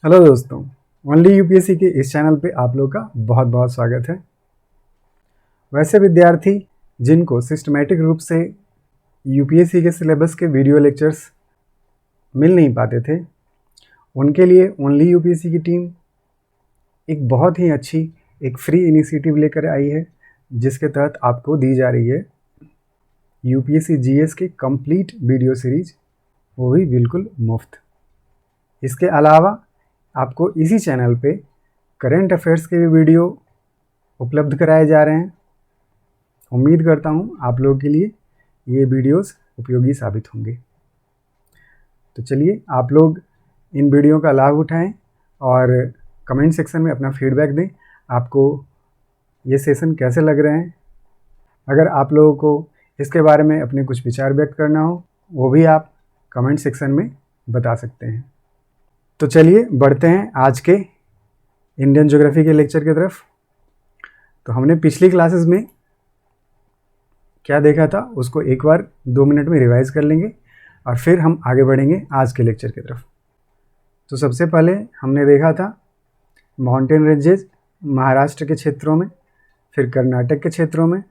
Hello दोस्तों, only UPSC के इस चैनल पे आप लोग का बहुत बहुत स्वागत है। वैसे विद्यार्थी जिनको सिस्टमेटिक रूप से यूपीएससी के सिलेबस के वीडियो लेक्चर्स मिल नहीं पाते थे, उनके लिए ओनली यूपीएससी की टीम एक बहुत ही अच्छी एक फ्री इनिशिएटिव लेकर आई है, जिसके तहत आपको दी जा रही है यूपीएससी जीएस के कंप्लीट वीडियो सीरीज, वो भी बिल्कुल मुफ्त। इसके अलावा आपको इसी चैनल पे करंट अफेयर्स के भी वीडियो उपलब्ध कराए जा रहे हैं। उम्मीद करता हूँ आप लोगों के लिए ये वीडियोस उपयोगी साबित होंगे। तो चलिए आप लोग इन वीडियो का लाभ उठाएं और कमेंट सेक्शन में अपना फीडबैक दें, आपको ये सेशन कैसे लग रहे हैं। अगर आप लोगों को इसके बारे में अपने कुछ विचार व्यक्त करना हो, वो भी आप कमेंट सेक्शन में बता सकते हैं। तो चलिए बढ़ते हैं आज के इंडियन ज्योग्राफी के लेक्चर की तरफ। तो हमने पिछली क्लासेस में क्या देखा था उसको एक बार 2 मिनट में रिवाइज कर लेंगे और फिर हम आगे बढ़ेंगे आज के लेक्चर की तरफ। तो सबसे पहले हमने देखा था माउंटेन रेंजेस महाराष्ट्र के क्षेत्रों में, फिर कर्नाटक के क्षेत्रों में,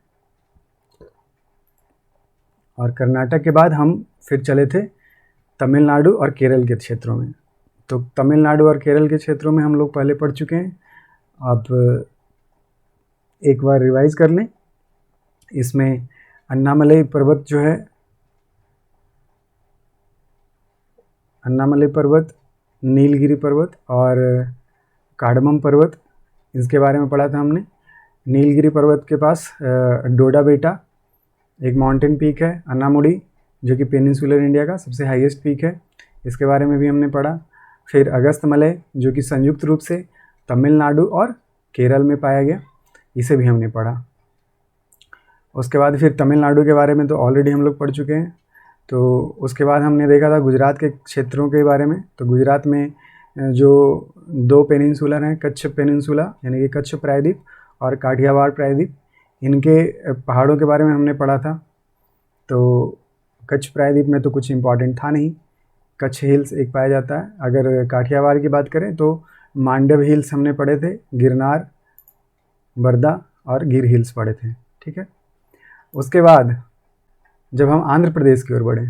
और कर्नाटक के बाद हम फिर चले थे तमिलनाडु और केरल के क्षेत्रों में। तो तमिलनाडु और केरल के क्षेत्रों में हम लोग पहले पढ़ चुके हैं, अब एक बार रिवाइज कर लें। इसमें अन्नामलई पर्वत जो है, अन्नामलई पर्वत, नीलगिरी पर्वत और कार्डमम पर्वत, इसके बारे में पढ़ा था हमने। नीलगिरी पर्वत के पास डोडा बेटा एक माउंटेन पीक है, अन्नामुडी, जो कि पेनिनसुलर इंडिया का सबसे हाईएस्ट पीक है, इसके बारे में भी हमने पढ़ा। फिर अगस्तमलय जो कि संयुक्त रूप से तमिलनाडु और केरल में पाया गया, इसे भी हमने पढ़ा। उसके बाद फिर तमिलनाडु के बारे में तो ऑलरेडी हम लोग पढ़ चुके हैं। तो उसके बाद हमने देखा था गुजरात के क्षेत्रों के बारे में। तो गुजरात में जो 2 पेनिनसुलर हैं, कच्छ पेनिनसुला यानी कि कच्छ प्रायद्वीप और काठियावाड़ प्रायद्वीप, इनके पहाड़ों के बारे में हमने पढ़ा था। तो कच्छ प्रायद्वीप में तो कुछ इम्पॉर्टेंट था नहीं, कच्छ हिल्स एक पाया जाता है। अगर काठियावाड़ की बात करें तो मांडव हिल्स हमने पढ़े थे, गिरनार, बरदा और गिर हिल्स पढ़े थे, ठीक है। उसके बाद जब हम आंध्र प्रदेश की ओर बढ़े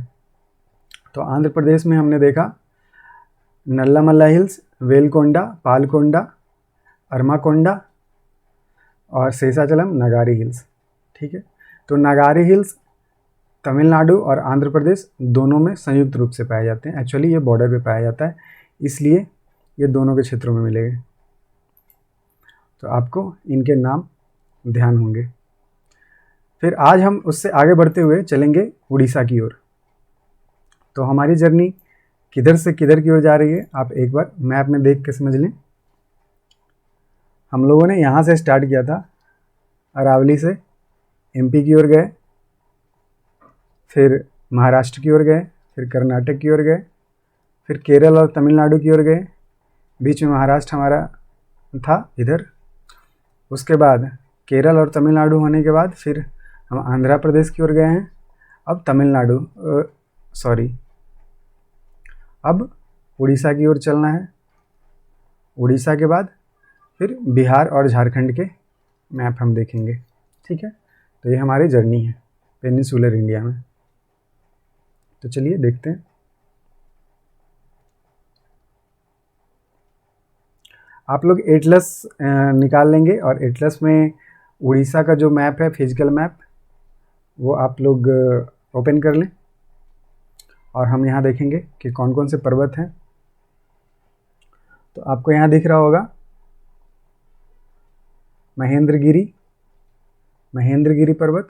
तो आंध्र प्रदेश में हमने देखा नल्लामल्ला हिल्स, वेलकोंडा, पालकोंडा, अरमाकोंडा और शेषाचलम नगारी हिल्स, ठीक है। तो नगारी हिल्स तमिलनाडु और आंध्र प्रदेश दोनों में संयुक्त रूप से पाए जाते हैं। एक्चुअली ये बॉर्डर पे पाया जाता है, इसलिए ये दोनों के क्षेत्रों में मिलेंगे। तो आपको इनके नाम ध्यान होंगे। फिर आज हम उससे आगे बढ़ते हुए चलेंगे उड़ीसा की ओर। तो हमारी जर्नी किधर से किधर की ओर जा रही है, आप एक बार मैप में देख के समझ लें। हम लोगों ने यहाँ से स्टार्ट किया था, अरावली से एमपी की ओर गए, फिर महाराष्ट्र की ओर गए, फिर कर्नाटक की ओर गए, फिर केरल और तमिलनाडु की ओर गए, बीच में महाराष्ट्र हमारा था इधर। उसके बाद केरल और तमिलनाडु होने के बाद फिर हम आंध्र प्रदेश की ओर गए हैं। अब तमिलनाडु अब उड़ीसा की ओर चलना है। उड़ीसा के बाद फिर बिहार और झारखंड के मैप हम देखेंगे, ठीक है। तो ये हमारी जर्नी है पेनिनसुलर इंडिया में। तो चलिए देखते हैं। आप लोग एटलस निकाल लेंगे और एटलस में उड़ीसा का जो मैप है, फिजिकल मैप, वो आप लोग ओपन कर लें और हम यहाँ देखेंगे कि कौन कौन से पर्वत हैं। तो आपको यहाँ दिख रहा होगा महेंद्रगिरी पर्वत,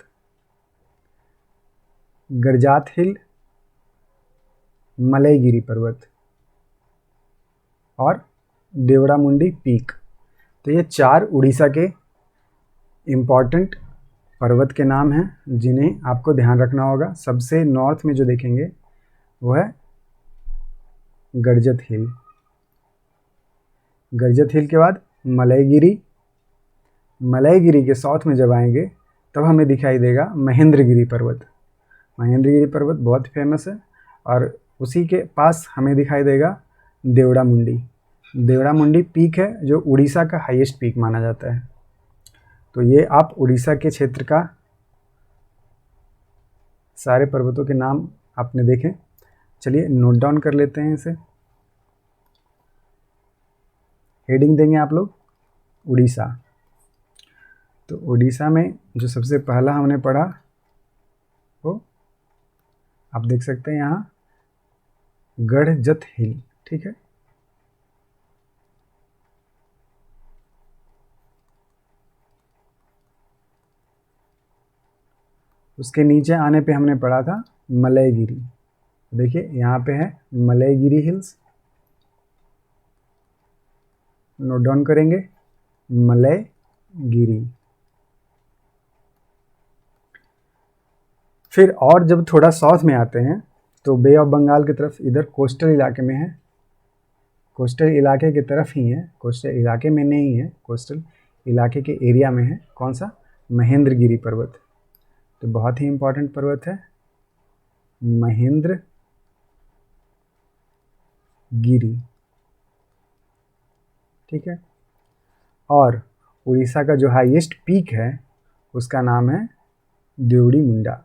गरजात हिल, मलयगिरी पर्वत और देवड़ामुंडी पीक। तो ये 4 उड़ीसा के इम्पॉर्टेंट पर्वत के नाम हैं जिन्हें आपको ध्यान रखना होगा। सबसे नॉर्थ में जो देखेंगे वो है गरजत हिल। गरजत हिल के बाद मलयगिरी के साउथ में जब आएंगे तब हमें दिखाई देगा महेंद्रगिरी पर्वत। महेंद्रगिरी पर्वत बहुत फेमस है और उसी के पास हमें दिखाई देगा देवड़ामुंडी। देवरामुंडी पीक है जो उड़ीसा का हाईएस्ट पीक माना जाता है। तो ये आप उड़ीसा के क्षेत्र का सारे पर्वतों के नाम आपने देखे। चलिए नोट डाउन कर लेते हैं इसे। हेडिंग देंगे आप लोग उड़ीसा। तो उड़ीसा में जो सबसे पहला हमने पढ़ा वो आप देख सकते हैं यहाँ गढ़जत हिल, ठीक है। उसके नीचे आने पे हमने पढ़ा था मलयगिरी। देखिए यहाँ पे है मलयगिरी हिल्स, नोट डाउन करेंगे मलयगिरी। फिर और जब थोड़ा साउथ में आते हैं तो बे ऑफ बंगाल की तरफ, इधर कोस्टल इलाके में है, कोस्टल इलाके की तरफ ही है, कोस्टल इलाके में नहीं है, कोस्टल इलाके के एरिया में है। कौन सा? महेंद्रगिरी पर्वत। तो बहुत ही इम्पोर्टेंट पर्वत है महेंद्रगिरी। ठीक है। और उड़ीसा का जो हाईएस्ट पीक है उसका नाम है देवड़ी मुंडा।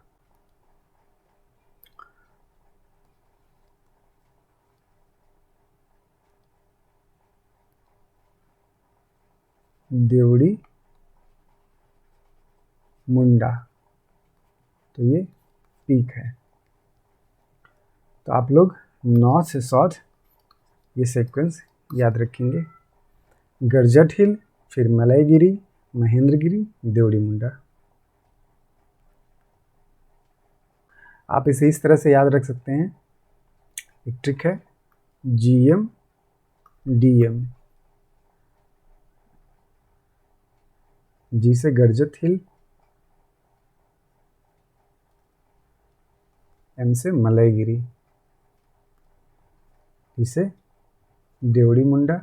देवड़ी मुंडा, तो ये पीक है। तो आप लोग नॉर्थ से साउथ ये सीक्वेंस याद रखेंगे। गरजट हिल, फिर मलयगिरी, महेंद्रगिरी, देवड़ी मुंडा। आप इसे इस तरह से याद रख सकते हैं। एक ट्रिक है GM DM। जी से गरजत हिल, M से मलयगिरी, इसे देवड़ी मुंडा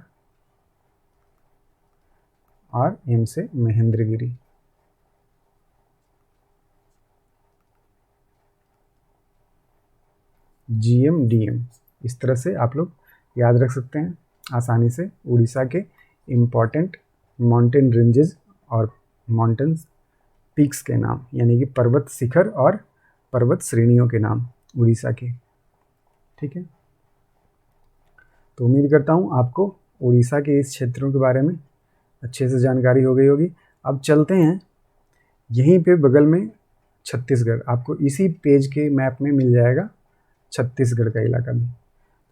और M से महेंद्रगिरी। GM DM इस तरह से आप लोग याद रख सकते हैं आसानी से उड़ीसा के इम्पॉर्टेंट माउंटेन रेंजेस और माउंटेन पीक्स के नाम, यानी कि पर्वत शिखर और पर्वत श्रेणियों के नाम उड़ीसा के। ठीक है। तो उम्मीद करता हूँ आपको उड़ीसा के इस क्षेत्रों के बारे में अच्छे से जानकारी हो गई होगी। अब चलते हैं यहीं पे बगल में छत्तीसगढ़, आपको इसी पेज के मैप में मिल जाएगा छत्तीसगढ़ का इलाका भी।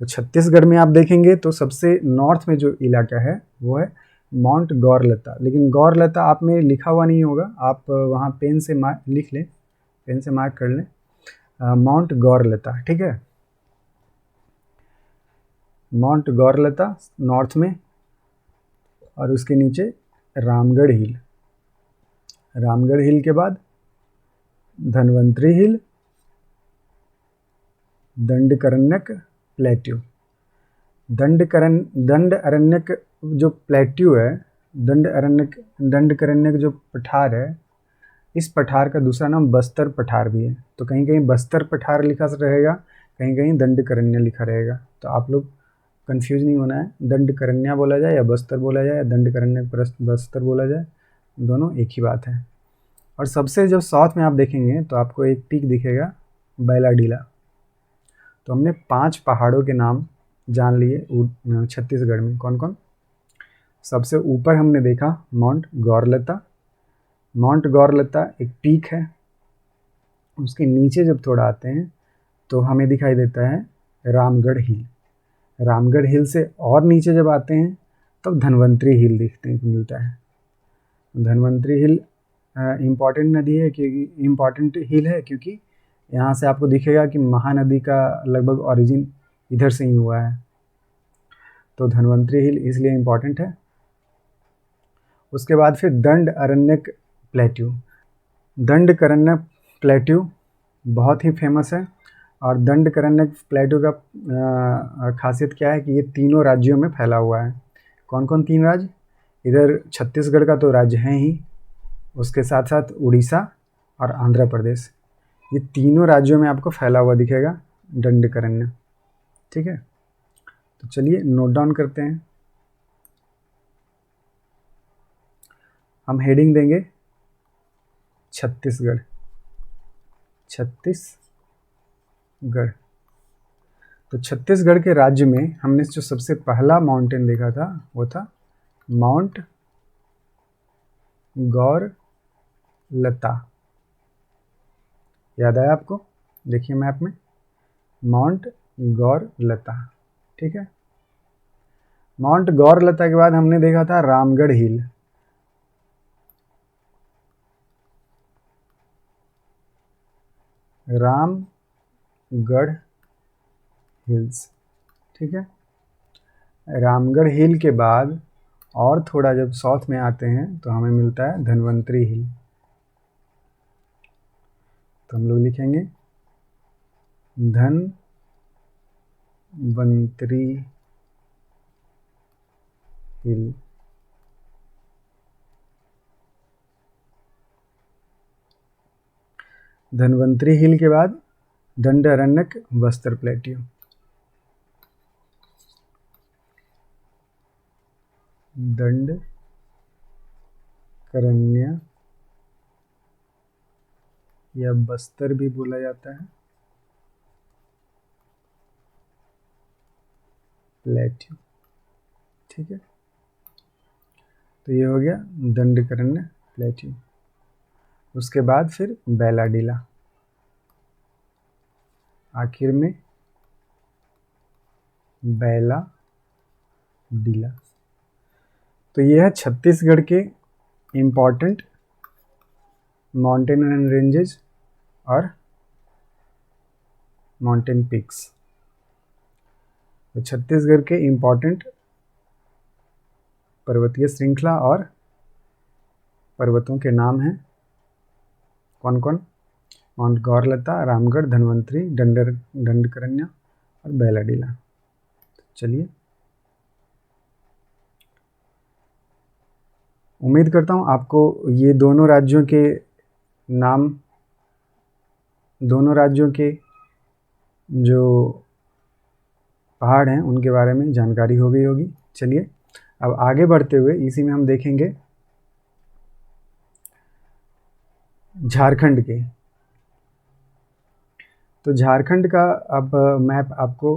तो छत्तीसगढ़ में आप देखेंगे तो सबसे नॉर्थ में जो इलाका है वो है माउंट गौरलता। लेकिन गौरलता आप में लिखा हुआ नहीं होगा, आप वहाँ पेन से लिख लें, पेन से मार्क कर लें माउंट गौरलता। ठीक है। माउंट गौरलता नॉर्थ में, और उसके नीचे रामगढ़ हिल, रामगढ़ हिल के बाद धनवंतरी हिल, दंडकारण्यक प्लेट्यू। दंडकारण्यक जो प्लेट्यू है, दंडकारण्यक जो पठार है, इस पठार का दूसरा नाम बस्तर पठार भी है। तो कहीं कहीं बस्तर पठार लिखा रहेगा, कहीं कहीं दंडकारण्य लिखा रहेगा। तो आप लोग कंफ्यूज नहीं होना है, दंडकारण्य बोला जाए या बस्तर बोला जाए या दंडकारण्य बस्तर बोला जाए, दोनों एक ही बात है। और सबसे जब साउथ में आप देखेंगे तो आपको एक पीक दिखेगा बैलाडीला। तो हमने 5 पहाड़ों के नाम जान लिए छत्तीसगढ़ में। कौन कौन? सबसे ऊपर हमने देखा माउंट गौरलता। माउंट गौरलता एक पीक है। उसके नीचे जब थोड़ा आते हैं तो हमें दिखाई देता है रामगढ़ हिल। रामगढ़ हिल से और नीचे जब आते हैं तब धनवंतरी हिल देखने को मिलता है। धनवंतरी हिल इम्पॉर्टेंट नदी है, क्योंकि इम्पॉर्टेंट हिल है क्योंकि यहाँ से आपको दिखेगा कि महानदी का लगभग ओरिजिन इधर से ही हुआ है। तो धनवंतरी हिल इसलिए इम्पॉर्टेंट है। उसके बाद फिर दंडकारण्यक प्लेट्यू। दंडकारण्यक प्लेट्यू बहुत ही फेमस है। और दंडकारण्यक प्लेट्यू का खासियत क्या है कि ये तीनों राज्यों में फैला हुआ है। कौन कौन 3 राज्य? इधर छत्तीसगढ़ का तो राज्य है ही, उसके साथ साथ उड़ीसा और आंध्र प्रदेश, ये तीनों राज्यों में आपको फैला हुआ दिखेगा दंडकारण्य। ठीक है। तो चलिए नोट डाउन करते हैं। हम हेडिंग देंगे छत्तीसगढ़। छत्तीसगढ़। तो छत्तीसगढ़ के राज्य में हमने जो सबसे पहला माउंटेन देखा था वो था माउंट गौरलता। याद आया आपको? देखिए मैप में माउंट गौरलता। ठीक है। माउंट गौरलता के बाद हमने देखा था रामगढ़ हिल। रामगढ़ हिल्स। ठीक है। रामगढ़ हिल के बाद और थोड़ा जब साउथ में आते हैं तो हमें मिलता है धनवंतरी हिल। तो हम लोग लिखेंगे धनवंतरी हिल। धनवंतरी हिल के बाद दंडरण्यक बस्तर प्लेट्यू। दंडकारण्य या बस्तर भी बोला जाता है, प्लेट्यू। ठीक है। तो ये हो गया दंडकारण्य प्लेट्यू। उसके बाद फिर बैलाडीला, आखिर में बैलाडीला। तो ये है छत्तीसगढ़ के इम्पॉर्टेंट माउंटेन एंड रेंजेस और माउंटेन पिक्स। तो छत्तीसगढ़ के इम्पॉर्टेंट पर्वतीय श्रृंखला और पर्वतों के नाम हैं कौन कौन? माउंट गौरलता, रामगढ़, धनवंतरी, दंडकारण्य और बैलाडीला। चलिए, उम्मीद करता हूँ आपको ये दोनों राज्यों के नाम, दोनों राज्यों के जो पहाड़ हैं उनके बारे में जानकारी हो गई होगी। चलिए अब आगे बढ़ते हुए इसी में हम देखेंगे झारखंड के। तो झारखंड का अब मैप आपको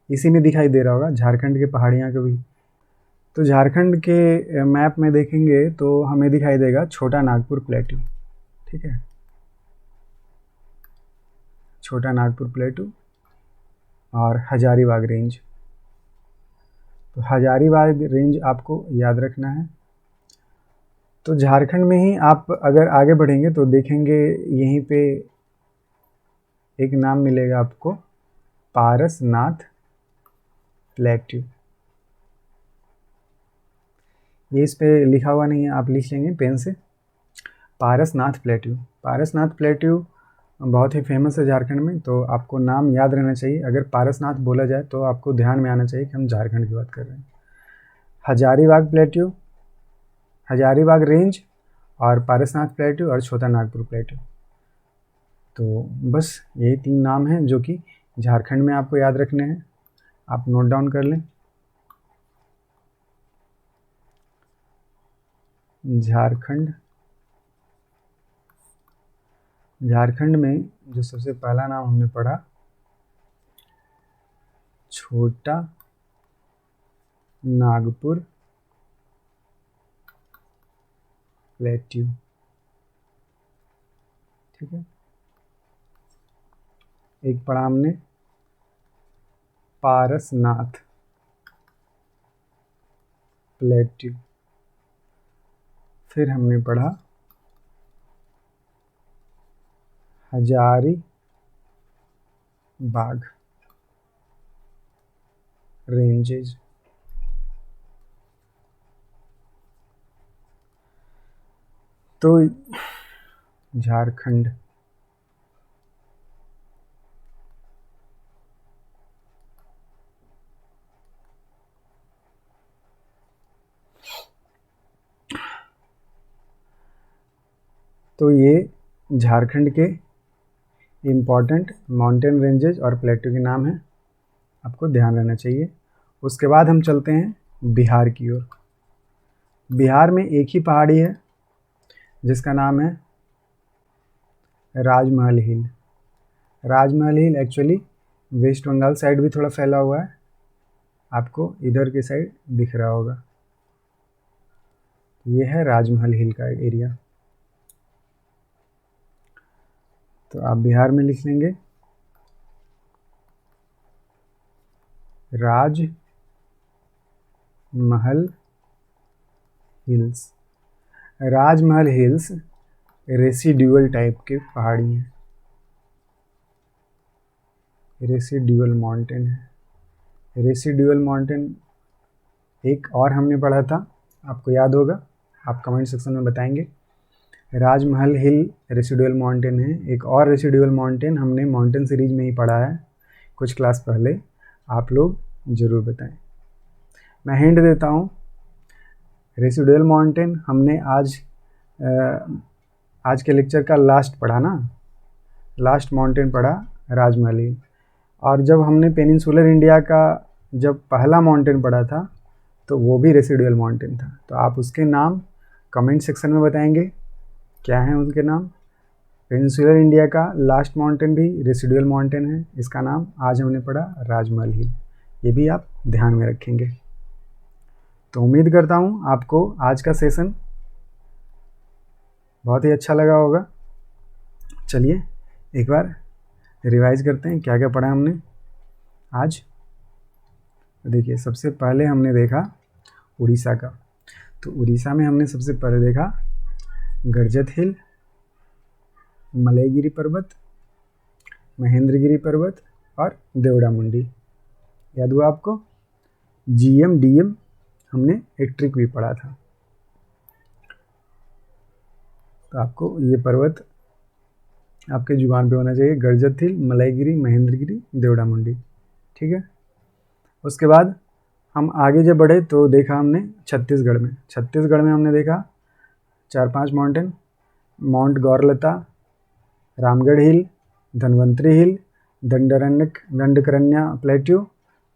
इसी में दिखाई दे रहा होगा, झारखंड के पहाड़ियाँ का भी। तो झारखंड के मैप में देखेंगे तो हमें दिखाई देगा छोटा नागपुर प्लेट्यू। ठीक है, छोटा नागपुर प्लेट्यू और हजारीबाग रेंज। तो हजारीबाग रेंज आपको याद रखना है। तो झारखंड में ही आप अगर आगे बढ़ेंगे तो देखेंगे यहीं पे एक नाम मिलेगा आपको, पारसनाथ प्लेट्यू। ये इस पे लिखा हुआ नहीं है, आप लिख लेंगे पेन से, पारसनाथ प्लेट्यू। पारसनाथ प्लेट्यू बहुत ही फेमस है झारखंड में, तो आपको नाम याद रहना चाहिए। अगर पारसनाथ बोला जाए तो आपको ध्यान में आना चाहिए कि हम झारखंड की बात कर रहे हैं। हजारीबाग प्लेट्यू, हजारीबाग रेंज और पारसनाथ प्लेट्यू और छोटा नागपुर प्लेट्यू। तो बस यही 3 नाम हैं जो कि झारखंड में आपको याद रखने हैं। आप नोट डाउन कर लें। झारखंड, झारखंड में जो सबसे पहला नाम हमने पढ़ा छोटा नागपुर प्लेट्यू। ठीक है। एक पढ़ा हमने पारसनाथ प्लेट्यू। फिर हमने पढ़ा हजारीबाग रेंजेज। तो झारखंड, तो ये झारखंड के इम्पॉर्टेंट माउंटेन रेंजेज और प्लेट्यू के नाम हैं, आपको ध्यान रहना चाहिए। उसके बाद हम चलते हैं बिहार की ओर। बिहार में एक ही पहाड़ी है जिसका नाम है राजमहल हिल। राजमहल हिल एक्चुअली वेस्ट बंगाल साइड भी थोड़ा फैला हुआ है, आपको इधर के साइड दिख रहा होगा। ये है राजमहल हिल का एरिया। तो आप बिहार में लिख लेंगे राजमहल हिल्स। राजमहल हिल्स रेसिड्यूअल टाइप के पहाड़ी हैं, रेसिड्यूअल माउंटेन है। रेसिड्यूअल माउंटेन एक और हमने पढ़ा था, आपको याद होगा, आप कमेंट सेक्शन में बताएंगे। राजमहल हिल रेसिड्यूअल माउंटेन है। एक और रेसिड्यूअल माउंटेन हमने माउंटेन सीरीज में ही पढ़ा है कुछ क्लास पहले, आप लोग ज़रूर बताएं। मैं हिंट देता हूँ, रेसिड्यूअल माउंटेन हमने आज के लेक्चर का लास्ट पढ़ा ना, लास्ट माउंटेन पढ़ा राजमहल हिल। और जब हमने पेनिनसुलर इंडिया का जब पहला माउंटेन पढ़ा था तो वो भी रेसिड्यूअल माउंटेन था। तो आप उसके नाम कमेंट सेक्शन में बताएंगे क्या हैं उनके नाम। पेनिनसुलर इंडिया का लास्ट माउंटेन भी रेसिड्यूअल माउंटेन है, इसका नाम आज हमने पढ़ा राजमहल हिल। ये भी आप ध्यान में रखेंगे। तो उम्मीद करता हूँ आपको आज का सेशन बहुत ही अच्छा लगा होगा। चलिए एक बार रिवाइज करते हैं क्या क्या पढ़ा हमने आज। देखिए, सबसे पहले हमने देखा उड़ीसा का। तो उड़ीसा में हमने सबसे पहले देखा गर्जत हिल, मलयगिरी पर्वत, महेंद्रगिरी पर्वत और देवड़ामुंडी। याद हुआ आपको? GM DM हमने एक ट्रिक भी पढ़ा था। तो आपको ये पर्वत आपके जुबान पे होना चाहिए, गर्जत हिल, मलयगिरी, महेंद्रगिरी, देवड़ामुंडी। ठीक है। उसके बाद हम आगे जब बढ़े तो देखा हमने छत्तीसगढ़ में हमने देखा 4-5 माउंटेन, माउंट गौरलता, रामगढ़ हिल, धनवंतरी हिल, दंडकरण्या प्लेट्यू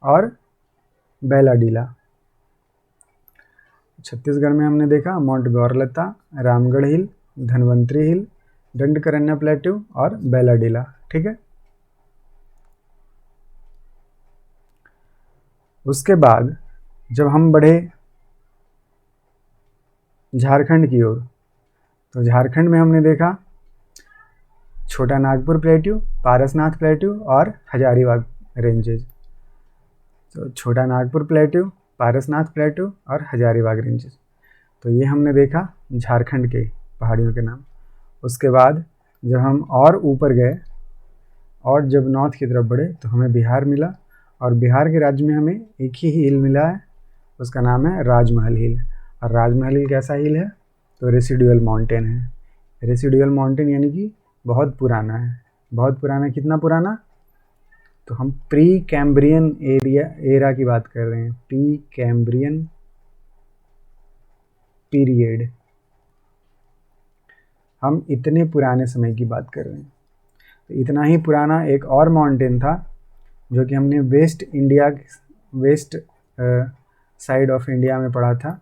और बैलाडीला। छत्तीसगढ़ में हमने देखा माउंट गौरलता, रामगढ़ हिल, धनवंतरी हिल, दंडकरण्या प्लेट्यू और बैलाडीला। ठीक है। उसके बाद जब हम बढ़े झारखंड की ओर, तो झारखंड में हमने देखा छोटा नागपुर प्लेट्यू, पारसनाथ प्लेट्यू और हजारीबाग रेंजेज। तो छोटा नागपुर प्लेट्यू, पारसनाथ प्लेट्यू और हजारीबाग रेंजेज। तो ये हमने देखा झारखंड के पहाड़ियों के नाम। उसके बाद जब हम और ऊपर गए और जब नॉर्थ की तरफ बढ़े तो हमें बिहार मिला, और बिहार के राज्य में हमें एक ही हिल मिला है, उसका नाम है राजमहल हिल। और राजमहल हिल कैसा हिल है? तो रेसिड्यूअल माउंटेन है। रेसिड्यूअल माउंटेन यानी कि बहुत पुराना है। बहुत पुराना, कितना पुराना? तो हम प्री कैम्ब्रियन एरा की बात कर रहे हैं, प्री कैम्ब्रियन पीरियड, हम इतने पुराने समय की बात कर रहे हैं। तो इतना ही पुराना एक और माउंटेन था जो कि हमने वेस्ट साइड ऑफ इंडिया में पढ़ा था।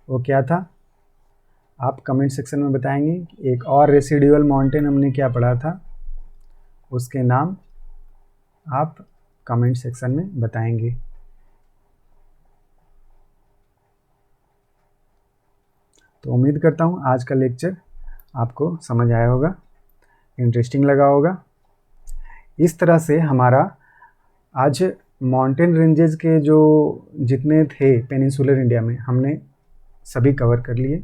वो क्या था? आप कमेंट सेक्शन में बताएंगे कि एक और रेसिड्यूअल माउंटेन हमने क्या पढ़ा था, उसके नाम आप कमेंट सेक्शन में बताएंगे। तो उम्मीद करता हूँ आज का लेक्चर आपको समझ आया होगा, इंटरेस्टिंग लगा होगा। इस तरह से हमारा आज माउंटेन रेंजेस के जो जितने थे पेनिनसुलर इंडिया में, हमने सभी कवर कर लिए।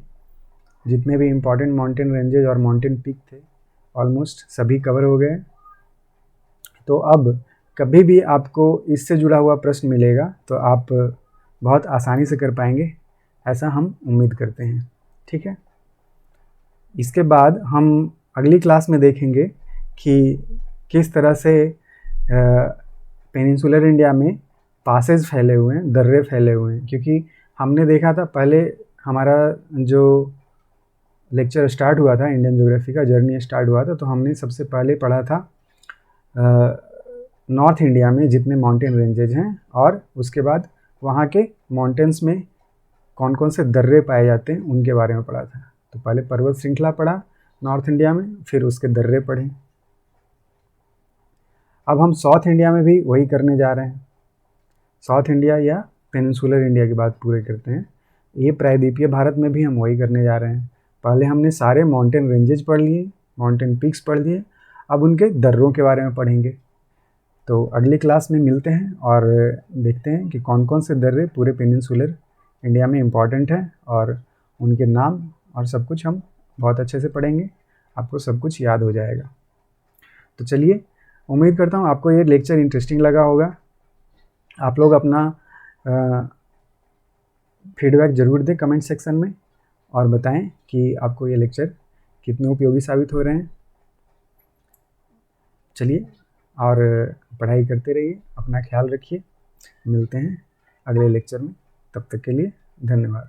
जितने भी इम्पॉर्टेंट माउंटेन रेंजेस और माउंटेन पीक थे ऑलमोस्ट सभी कवर हो गए। तो अब कभी भी आपको इससे जुड़ा हुआ प्रश्न मिलेगा तो आप बहुत आसानी से कर पाएंगे, ऐसा हम उम्मीद करते हैं। ठीक है। इसके बाद हम अगली क्लास में देखेंगे कि किस तरह से पेनिनसुलर इंडिया में पासेज फैले हुए हैं, दर्रे फैले हुए हैं। क्योंकि हमने देखा था पहले, हमारा जो लेक्चर स्टार्ट हुआ था, इंडियन ज्योग्राफी का जर्नी स्टार्ट हुआ था, तो हमने सबसे पहले पढ़ा था नॉर्थ इंडिया में जितने माउंटेन रेंजेज हैं, और उसके बाद वहाँ के माउंटेन्स में कौन कौन से दर्रे पाए जाते हैं उनके बारे में पढ़ा था। तो पहले पर्वत श्रृंखला पढ़ा नॉर्थ इंडिया में, फिर उसके दर्रे पढ़े। अब हम साउथ इंडिया में भी वही करने जा रहे हैं। साउथ इंडिया या पेनिनसुलर इंडिया की बात पूरे करते हैं। ये प्रायद्वीपीय भारत में भी हम वही करने जा रहे हैं। पहले हमने सारे माउंटेन रेंजेज पढ़ लिए, माउंटेन पीक्स पढ़ लिए, अब उनके दर्रों के बारे में पढ़ेंगे। तो अगली क्लास में मिलते हैं और देखते हैं कि कौन कौन से दर्रे पूरे पेनिनसुलर इंडिया में इम्पॉर्टेंट हैं और उनके नाम और सब कुछ हम बहुत अच्छे से पढ़ेंगे। आपको सब कुछ याद हो जाएगा। तो चलिए, उम्मीद करता हूँ आपको ये लेक्चर इंटरेस्टिंग लगा होगा। आप लोग अपना फीडबैक ज़रूर दें कमेंट सेक्शन में और बताएं कि आपको ये लेक्चर कितने उपयोगी साबित हो रहे हैं। चलिए, और पढ़ाई करते रहिए, अपना ख्याल रखिए। मिलते हैं अगले लेक्चर में, तब तक के लिए धन्यवाद।